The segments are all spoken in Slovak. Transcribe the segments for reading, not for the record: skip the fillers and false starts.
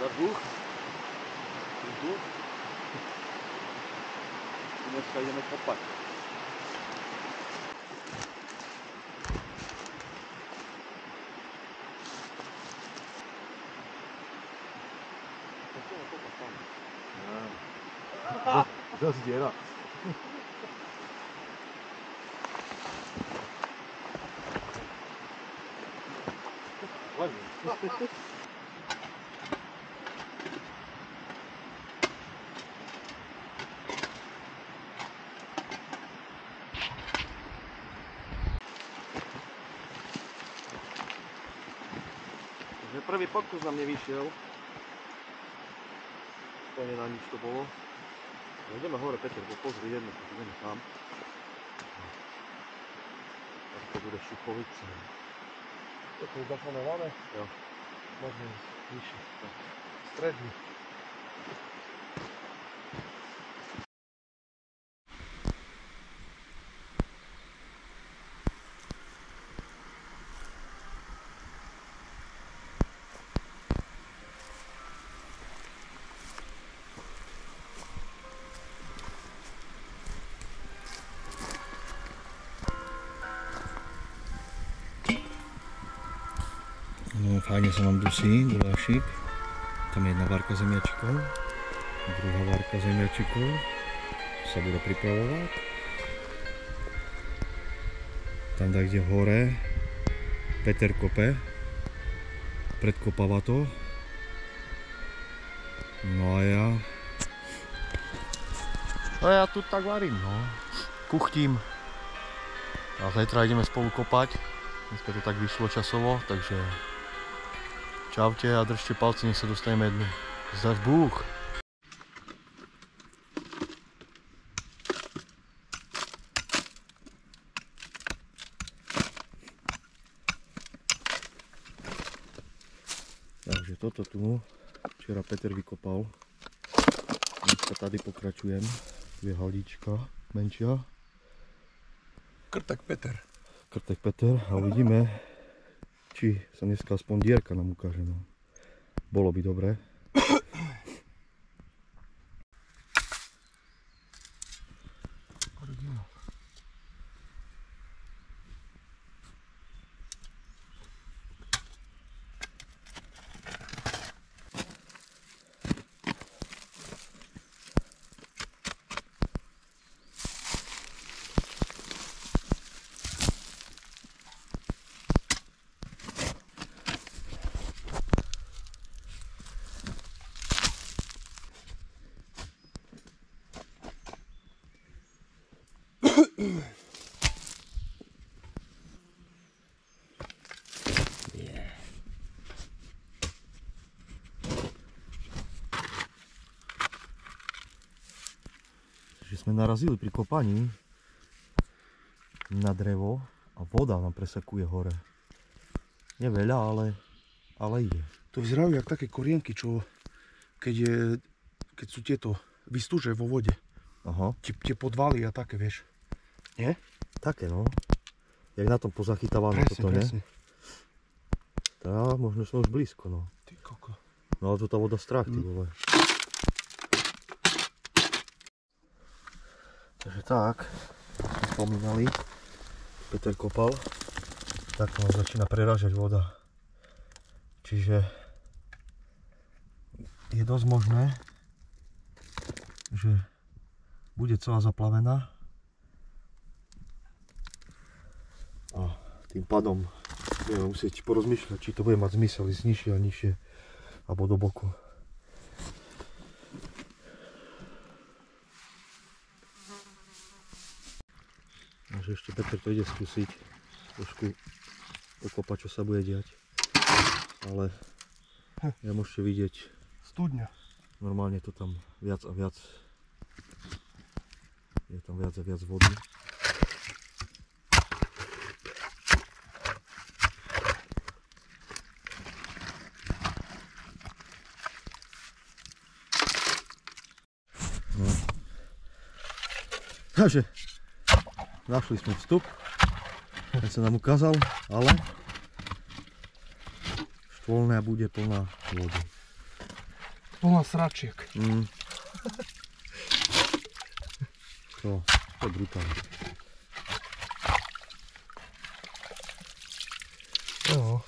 Za dwóch. Dneska ideme kopať. Zas diera. Prvý pokus nám nevyšiel. Úplne na nič to bolo. Ideme hore, Peter, pozri jedno, ideme tam. Tak to bude Šuchovice. Toto je zaplánované? Jo. Môžeme ísť vyššie. Stredný. No, fajne sa nám dusí gulášik. Tam je jedna várka zemiačikov, druhá várka zemiačikov sa bude pripravovať. Tam kde hore Peter kope, predkopáva to. No a ja tu tak varím, no. Kuchtím. A zajtra ideme spolu kopať. Dneska to tak vyšlo časovo, takže čaute a držte palce, nech sa dostaneme dnu. Zdav Bůh! Takže toto tu včera Peter vykopal. Dneska tady pokračujem. Tu je halíčka menšia. Krtek Peter. Krtek Peter a uvidíme, či sa dneska aspoň dierka nám ukáže. No. Bolo by dobré. Že sme narazili pri kopaní na drevo a voda nám presekuje hore. Nie veľa, ale ide. To vyzerajú jak také korienky, čo keď sú tieto vystúže vo vode. Aha. Tie podvaly a také, vieš. Nie? Také no. Jak na tom pozachytávané toto, presne. nie? Tá, možno sme už blízko, no. Ty koko. No ale tu tá voda strach, ty vole. Takže tak, spomínali, Peter kopal, tak nám začína prerážať voda. Čiže je dosť možné, že bude celá zaplavená a tým pádom budeme musieť porozmýšľať, či to bude mať zmysel ísť nižšie a nižšie alebo do boku. Takže ešte Peter to ide skúsiť trošku ukopať, čo sa bude diať, ale ja môžete vidieť Studňa. normálne to tam viac a viac, je tam viac a viac vody. No. Takže našli sme vstup, ten sa nám ukázal, ale štvolná bude plná vody. plná sračiek. To je brutálne. Jo.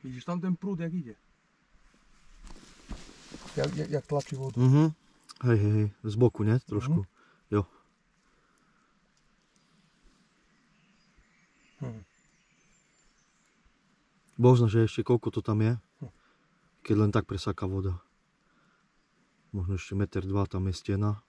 Vidíš tam ten prúd, jak ide? Jak tlačí vodu. Hej, z boku, ne? Trošku. Jo. Možno, že ešte koľko to tam je, keď len tak presáka voda. Možno ešte 1,2 m tam je stena.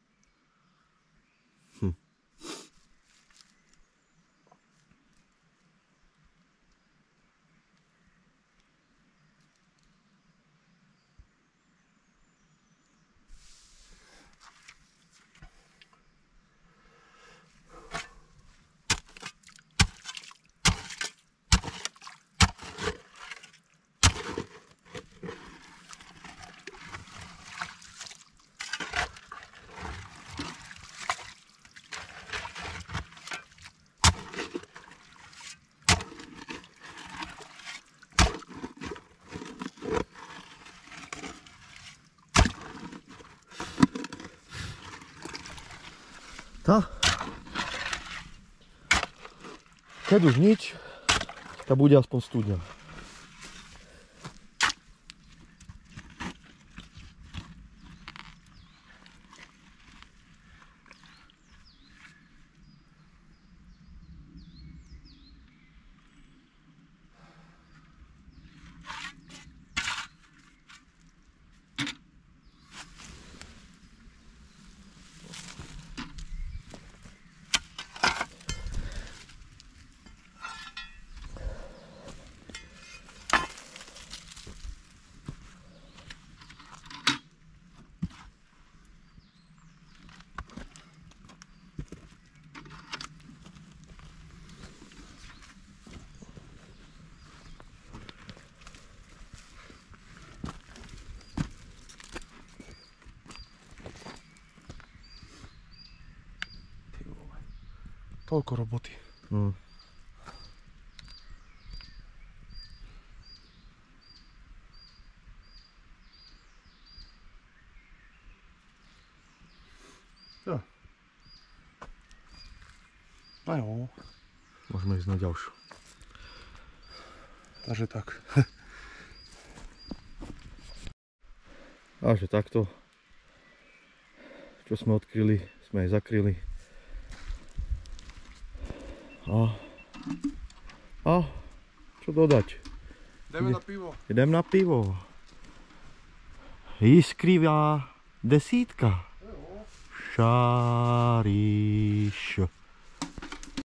Tá? Keď už nič, tak bude aspoň studňa. Toľko roboty. Ja. A jo. Môžeme ísť na ďalšiu. Takže tak. A že takto, čo sme odkryli, sme aj zakryli. A čo dodať? Ideme na pivo. Idem na pivo. Iskrivá desítka. Šáriš.